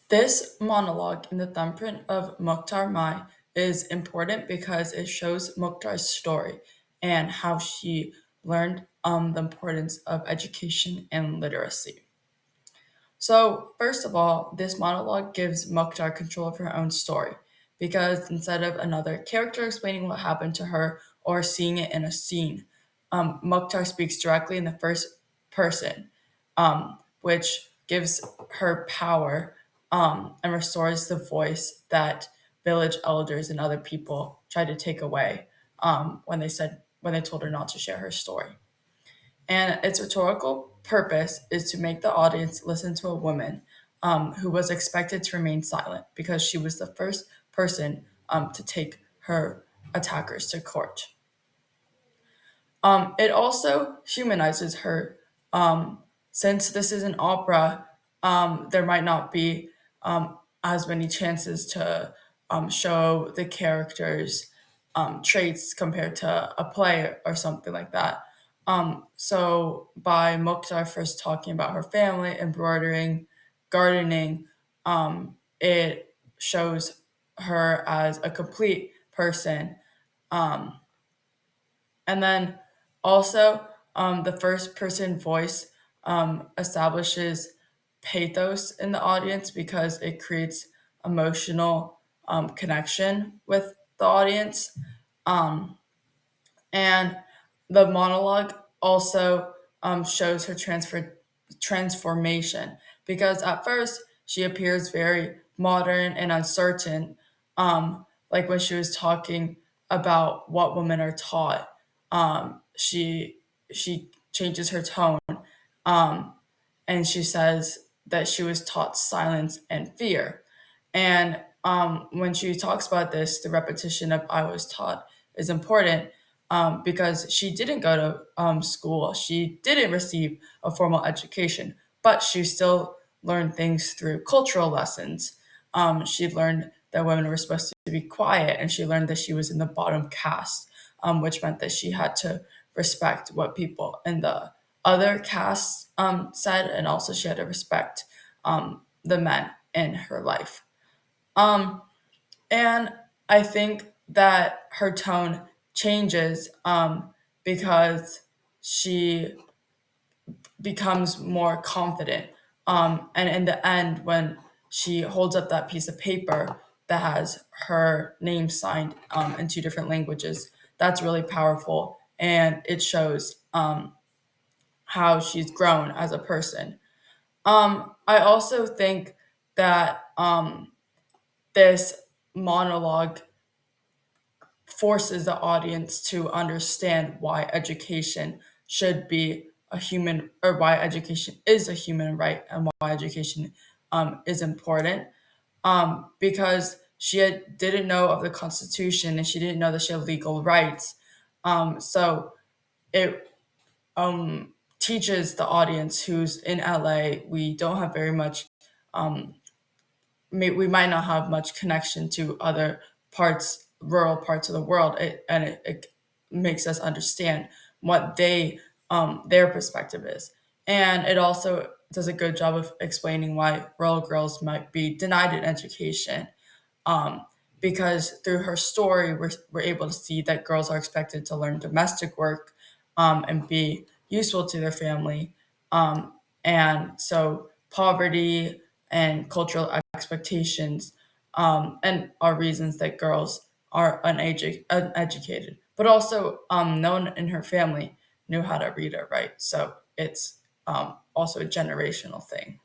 This monologue in the thumbprint of Mukhtar Mai is important because it shows Mukhtar's story and how she learned the importance of education and literacy. So, first of all, this monologue gives Mukhtar control of her own story because instead of another character explaining what happened to her or seeing it in a scene, Mukhtar speaks directly in the first person, which gives her power and restores the voice that village elders and other people tried to take away when they told her not to share her story. And its rhetorical purpose is to make the audience listen to a woman who was expected to remain silent because she was the first person to take her attackers to court. It also humanizes her. Since this is an opera, there might not be as many chances to show the characters' traits compared to a play or something like that. So, by Mukhtar first talking about her family, embroidering, gardening, it shows her as a complete person. Um, and then also, the first person voice establishes pathos in the audience because it creates emotional connection with the audience. Um, and the monologue also shows her transformation because at first she appears very modern and uncertain, like when she was talking about what women are taught. She changes her tone, um, and she says that she was taught silence and fear. And when she talks about this, the repetition of I was taught is important because she didn't go to school. She didn't receive a formal education, but she still learned things through cultural lessons. She learned that women were supposed to be quiet, and she learned that she was in the bottom caste, which meant that she had to respect what people in the other castes said, and also she had to respect the men in her life. Um, and I think that her tone changes because she becomes more confident. And in the end, when she holds up that piece of paper that has her name signed in two different languages, that's really powerful. And it shows how she's grown as a person. I also think that this monologue forces the audience to understand why education should be a human, or why education is a human right, and why education is important. Because didn't know of the Constitution, and she didn't know that she had legal rights. So it teaches the audience who's in LA. We don't have very much we might not have much connection to other rural parts of the world, it makes us understand what their perspective is, and it also does a good job of explaining why rural girls might be denied an education. Um, because through her story, we're able to see that girls are expected to learn domestic work and be useful to their family. And so poverty and cultural expectations and are reasons that girls are uneducated. But also, no one in her family knew how to read or write. So it's also a generational thing.